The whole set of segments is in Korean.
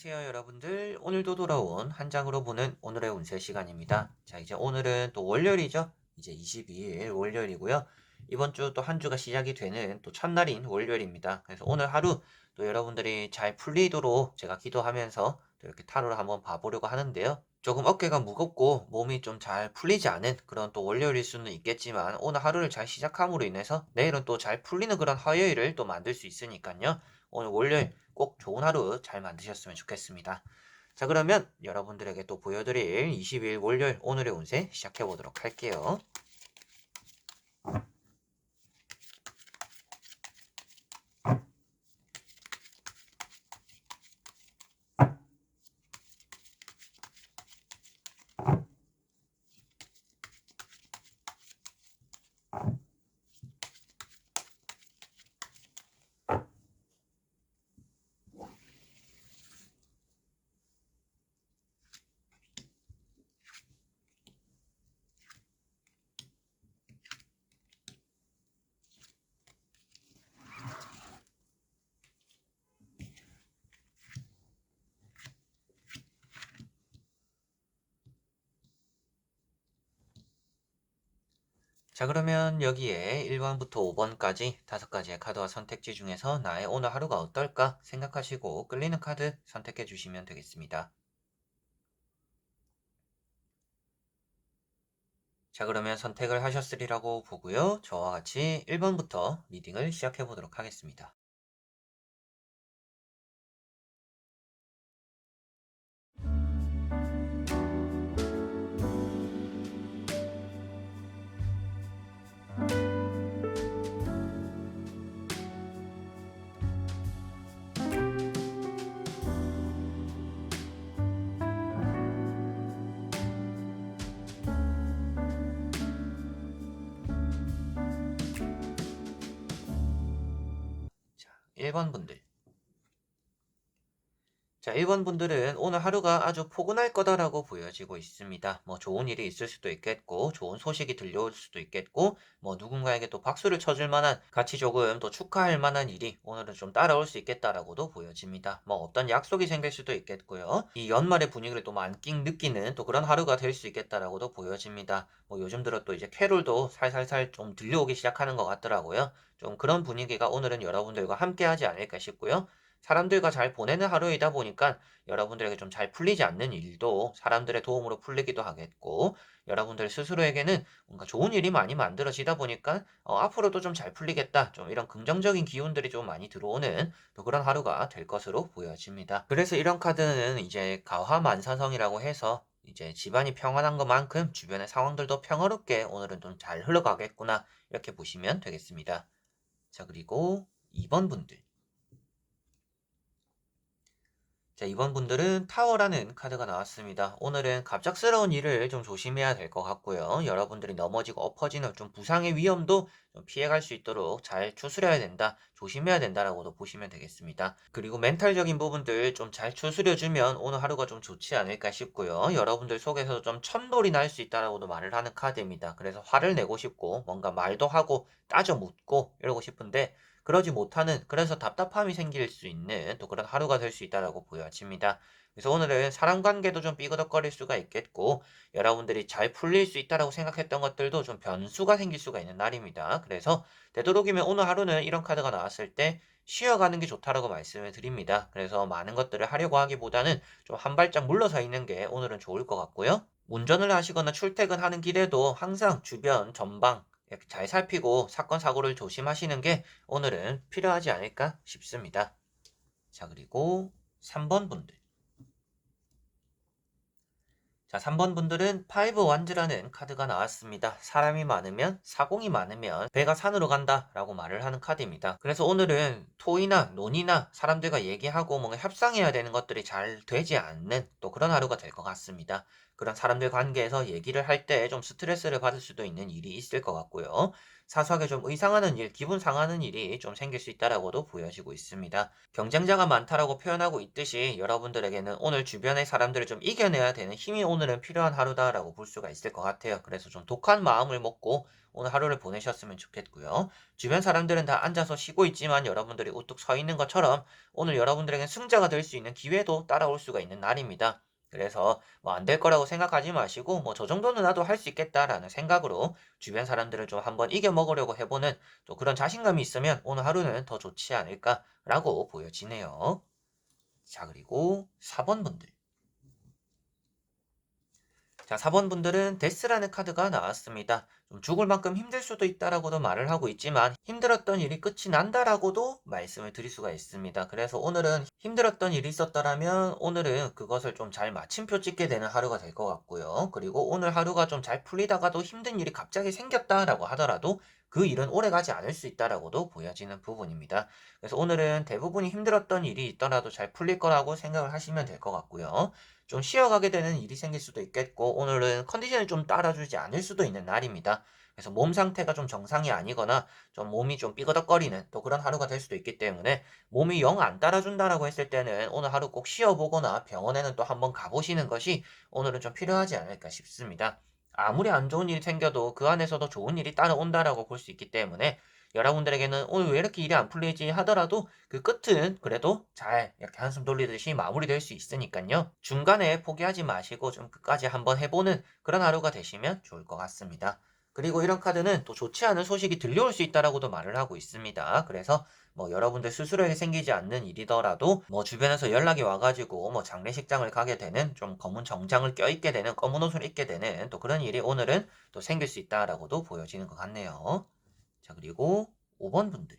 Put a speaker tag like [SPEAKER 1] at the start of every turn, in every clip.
[SPEAKER 1] 안녕하세요, 여러분들. 오늘도 돌아온 한 장으로 보는 오늘의 운세 시간입니다. 자, 이제 오늘은 또 월요일이죠. 이제 22일 월요일이고요. 이번 주 또 한 주가 시작이 되는 또 첫날인 월요일입니다. 그래서 오늘 하루 또 여러분들이 잘 풀리도록 제가 기도하면서 또 이렇게 타로를 한번 봐보려고 하는데요. 조금 어깨가 무겁고 몸이 좀 잘 풀리지 않은 그런 또 월요일일 수는 있겠지만 오늘 하루를 잘 시작함으로 인해서 내일은 또 잘 풀리는 그런 화요일을 또 만들 수 있으니까요. 오늘 월요일 꼭 좋은 하루 잘 만드셨으면 좋겠습니다. 자, 그러면 여러분들에게 또 보여드릴 20일 월요일 오늘의 운세 시작해 보도록 할게요. 자, 그러면 여기에 1번부터 5번까지 5가지의 카드와 선택지 중에서 나의 오늘 하루가 어떨까 생각하시고 끌리는 카드 선택해 주시면 되겠습니다. 자, 그러면 선택을 하셨으리라고 보고요. 저와 같이 1번부터 리딩을 시작해 보도록 하겠습니다. 자, 1번 분들. 자, 1번 분들은 오늘 하루가 아주 포근할 거다라고 보여지고 있습니다. 뭐 좋은 일이 있을 수도 있겠고, 좋은 소식이 들려올 수도 있겠고, 뭐 누군가에게 또 박수를 쳐줄 만한, 같이 조금 또 축하할 만한 일이 오늘은 좀 따라올 수 있겠다라고도 보여집니다. 뭐 어떤 약속이 생길 수도 있겠고요. 이 연말의 분위기를 또 만끽 느끼는 또 그런 하루가 될 수 있겠다라고도 보여집니다. 뭐 요즘 들어 또 이제 캐롤도 살살살 좀 들려오기 시작하는 것 같더라고요. 좀 그런 분위기가 오늘은 여러분들과 함께 하지 않을까 싶고요. 사람들과 잘 보내는 하루이다 보니까 여러분들에게 좀 잘 풀리지 않는 일도 사람들의 도움으로 풀리기도 하겠고, 여러분들 스스로에게는 뭔가 좋은 일이 많이 만들어지다 보니까 앞으로도 좀 잘 풀리겠다, 좀 이런 긍정적인 기운들이 좀 많이 들어오는 또 그런 하루가 될 것으로 보여집니다. 그래서 이런 카드는 이제 가화만사성이라고 해서 이제 집안이 평안한 것만큼 주변의 상황들도 평화롭게 오늘은 좀 잘 흘러가겠구나, 이렇게 보시면 되겠습니다. 자, 그리고 2번 분들. 자, 이번 분들은 타워라는 카드가 나왔습니다. 오늘은 갑작스러운 일을 좀 조심해야 될 것 같고요. 여러분들이 넘어지고 엎어지는 좀 부상의 위험도 좀 피해갈 수 있도록 잘 추스려야 된다, 조심해야 된다라고도 보시면 되겠습니다. 그리고 멘탈적인 부분들 좀 잘 추스려주면 오늘 하루가 좀 좋지 않을까 싶고요. 여러분들 속에서 좀 천돌이 날 수 있다라고도 말을 하는 카드입니다. 그래서 화를 내고 싶고 뭔가 말도 하고 따져 묻고 이러고 싶은데 그러지 못하는, 그래서 답답함이 생길 수 있는 또 그런 하루가 될 수 있다라고 보여집니다. 그래서 오늘은 사람 관계도 좀 삐그덕거릴 수가 있겠고, 여러분들이 잘 풀릴 수 있다라고 생각했던 것들도 좀 변수가 생길 수가 있는 날입니다. 그래서 되도록이면 오늘 하루는 이런 카드가 나왔을 때 쉬어가는 게 좋다라고 말씀을 드립니다. 그래서 많은 것들을 하려고 하기보다는 좀 한 발짝 물러서 있는 게 오늘은 좋을 것 같고요. 운전을 하시거나 출퇴근하는 길에도 항상 주변 전방 이렇게 잘 살피고 사건 사고를 조심하시는 게 오늘은 필요하지 않을까 싶습니다. 자, 그리고 3번 분들. 자, 3번 분들은 파이브 완즈라는 카드가 나왔습니다. 사람이 많으면, 사공이 많으면 배가 산으로 간다 라고 말을 하는 카드입니다. 그래서 오늘은 토의나 논의나 사람들과 얘기하고 뭔가 협상해야 되는 것들이 잘 되지 않는 또 그런 하루가 될 것 같습니다. 그런 사람들 관계에서 얘기를 할 때 좀 스트레스를 받을 수도 있는 일이 있을 것 같고요. 사소하게 좀 의상하는 일, 기분 상하는 일이 좀 생길 수 있다라고도 보여지고 있습니다. 경쟁자가 많다라고 표현하고 있듯이 여러분들에게는 오늘 주변의 사람들을 좀 이겨내야 되는 힘이 오늘은 필요한 하루다라고 볼 수가 있을 것 같아요. 그래서 좀 독한 마음을 먹고 오늘 하루를 보내셨으면 좋겠고요. 주변 사람들은 다 앉아서 쉬고 있지만 여러분들이 우뚝 서 있는 것처럼 오늘 여러분들에겐 승자가 될 수 있는 기회도 따라올 수가 있는 날입니다. 그래서 뭐 안 될 거라고 생각하지 마시고 뭐 저 정도는 나도 할 수 있겠다라는 생각으로 주변 사람들을 좀 한번 이겨먹으려고 해보는 또 그런 자신감이 있으면 오늘 하루는 더 좋지 않을까라고 보여지네요. 자, 그리고 4번 분들. 자, 4번 분들은 데스라는 카드가 나왔습니다. 좀 죽을 만큼 힘들 수도 있다라고도 말을 하고 있지만 힘들었던 일이 끝이 난다라고도 말씀을 드릴 수가 있습니다. 그래서 오늘은 힘들었던 일이 있었다라면 오늘은 그것을 좀 잘 마침표 찍게 되는 하루가 될 것 같고요. 그리고 오늘 하루가 좀 잘 풀리다가도 힘든 일이 갑자기 생겼다라고 하더라도 그 일은 오래 가지 않을 수 있다라고도 보여지는 부분입니다. 그래서 오늘은 대부분이 힘들었던 일이 있더라도 잘 풀릴 거라고 생각을 하시면 될 것 같고요. 좀 쉬어가게 되는 일이 생길 수도 있겠고 오늘은 컨디션이 좀 따라주지 않을 수도 있는 날입니다. 그래서 몸 상태가 좀 정상이 아니거나 좀 몸이 좀 삐그덕거리는 또 그런 하루가 될 수도 있기 때문에 몸이 영 안 따라준다라고 했을 때는 오늘 하루 꼭 쉬어보거나 병원에는 또 한번 가보시는 것이 오늘은 좀 필요하지 않을까 싶습니다. 아무리 안 좋은 일이 생겨도 그 안에서도 좋은 일이 따라온다라고 볼 수 있기 때문에 여러분들에게는 오늘 왜 이렇게 일이 안 풀리지 하더라도 그 끝은 그래도 잘 이렇게 한숨 돌리듯이 마무리될 수 있으니까요. 중간에 포기하지 마시고 좀 끝까지 한번 해보는 그런 하루가 되시면 좋을 것 같습니다. 그리고 이런 카드는 또 좋지 않은 소식이 들려올 수 있다라고도 말을 하고 있습니다. 그래서 뭐 여러분들 스스로에게 생기지 않는 일이더라도 뭐 주변에서 연락이 와가지고 뭐 장례식장을 가게 되는 좀 검은 정장을 껴입게 되는 검은 옷을 입게 되는 또 그런 일이 오늘은 또 생길 수 있다라고도 보여지는 것 같네요. 자, 그리고 5번 분들.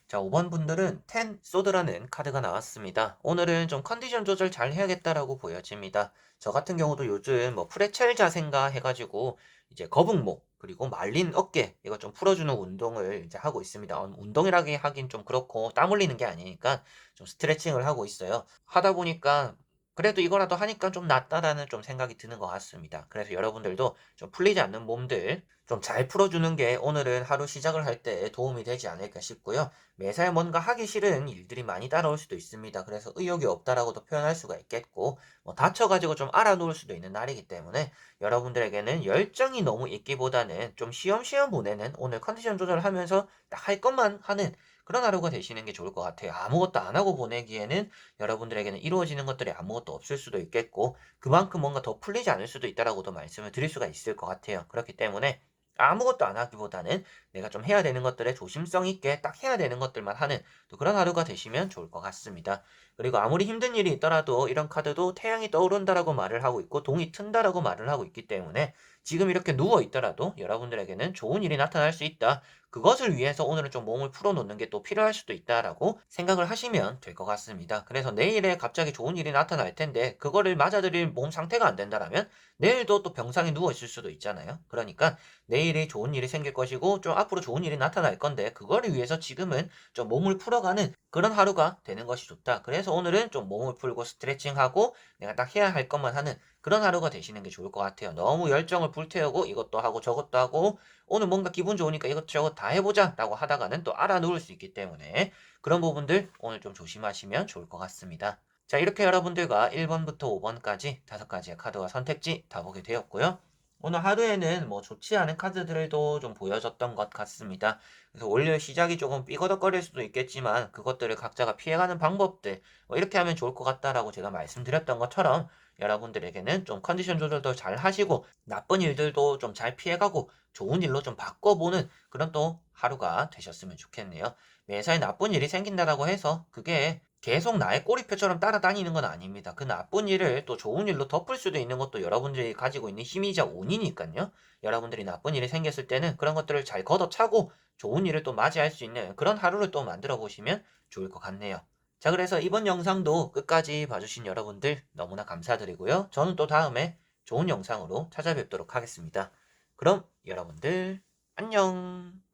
[SPEAKER 1] 자, 5번 분들은 텐 소드라는 카드가 나왔습니다. 오늘은 좀 컨디션 조절 잘 해야겠다라고 보여집니다. 저 같은 경우도 요즘 뭐 프레첼 자세인가 해가지고 이제 거북목 그리고 말린 어깨 이거 좀 풀어주는 운동을 이제 하고 있습니다. 운동이라기 하긴 좀 그렇고 땀 흘리는 게 아니니까 좀 스트레칭을 하고 있어요. 하다 보니까 그래도 이거라도 하니까 좀 낫다라는 좀 생각이 드는 것 같습니다. 그래서 여러분들도 좀 풀리지 않는 몸들 좀 잘 풀어주는 게 오늘은 하루 시작을 할 때 도움이 되지 않을까 싶고요. 매사에 뭔가 하기 싫은 일들이 많이 따라올 수도 있습니다. 그래서 의욕이 없다라고도 표현할 수가 있겠고, 뭐 다쳐가지고 좀 알아놓을 수도 있는 날이기 때문에 여러분들에게는 열정이 너무 있기보다는 좀 쉬엄쉬엄 보내는 오늘 컨디션 조절을 하면서 딱 할 것만 하는 그런 하루가 되시는 게 좋을 것 같아요. 아무것도 안 하고 보내기에는 여러분들에게는 이루어지는 것들이 아무것도 없을 수도 있겠고, 그만큼 뭔가 더 풀리지 않을 수도 있다라고도 말씀을 드릴 수가 있을 것 같아요. 그렇기 때문에 아무것도 안 하기보다는 내가 좀 해야 되는 것들에 조심성 있게 딱 해야 되는 것들만 하는 또 그런 하루가 되시면 좋을 것 같습니다. 그리고 아무리 힘든 일이 있더라도 이런 카드도 태양이 떠오른다라고 말을 하고 있고 동이 튼다라고 말을 하고 있기 때문에 지금 이렇게 누워 있더라도 여러분들에게는 좋은 일이 나타날 수 있다. 그것을 위해서 오늘은 좀 몸을 풀어놓는 게 또 필요할 수도 있다라고 생각을 하시면 될 것 같습니다. 그래서 내일에 갑자기 좋은 일이 나타날 텐데 그거를 맞아들일 몸 상태가 안 된다라면 내일도 또 병상에 누워 있을 수도 있잖아요. 그러니까 내일이 좋은 일이 생길 것이고 좀 앞으로 좋은 일이 나타날 건데 그거를 위해서 지금은 좀 몸을 풀어가는 그런 하루가 되는 것이 좋다. 그래서 오늘은 좀 몸을 풀고 스트레칭하고 내가 딱 해야 할 것만 하는 그런 하루가 되시는 게 좋을 것 같아요. 너무 열정을 불태우고 이것도 하고 저것도 하고 오늘 뭔가 기분 좋으니까 이것저것 다 해보자 라고 하다가는 또 알아놓을 수 있기 때문에 그런 부분들 오늘 좀 조심하시면 좋을 것 같습니다. 자, 이렇게 여러분들과 1번부터 5번까지 5가지의 카드와 선택지 다 보게 되었고요. 오늘 하루에는 뭐 좋지 않은 카드들도 좀 보여졌던 것 같습니다. 그래서 원래 시작이 조금 삐거덕거릴 수도 있겠지만 그것들을 각자가 피해가는 방법들 뭐 이렇게 하면 좋을 것 같다라고 제가 말씀드렸던 것처럼 여러분들에게는 좀 컨디션 조절도 잘 하시고 나쁜 일들도 좀 잘 피해가고 좋은 일로 좀 바꿔보는 그런 또 하루가 되셨으면 좋겠네요. 매사에 나쁜 일이 생긴다라고 해서 그게 계속 나의 꼬리표처럼 따라다니는 건 아닙니다. 그 나쁜 일을 또 좋은 일로 덮을 수도 있는 것도 여러분들이 가지고 있는 힘이자 운이니까요. 여러분들이 나쁜 일이 생겼을 때는 그런 것들을 잘 걷어차고 좋은 일을 또 맞이할 수 있는 그런 하루를 또 만들어 보시면 좋을 것 같네요. 자, 그래서 이번 영상도 끝까지 봐주신 여러분들 너무나 감사드리고요. 저는 또 다음에 좋은 영상으로 찾아뵙도록 하겠습니다. 그럼 여러분들 안녕!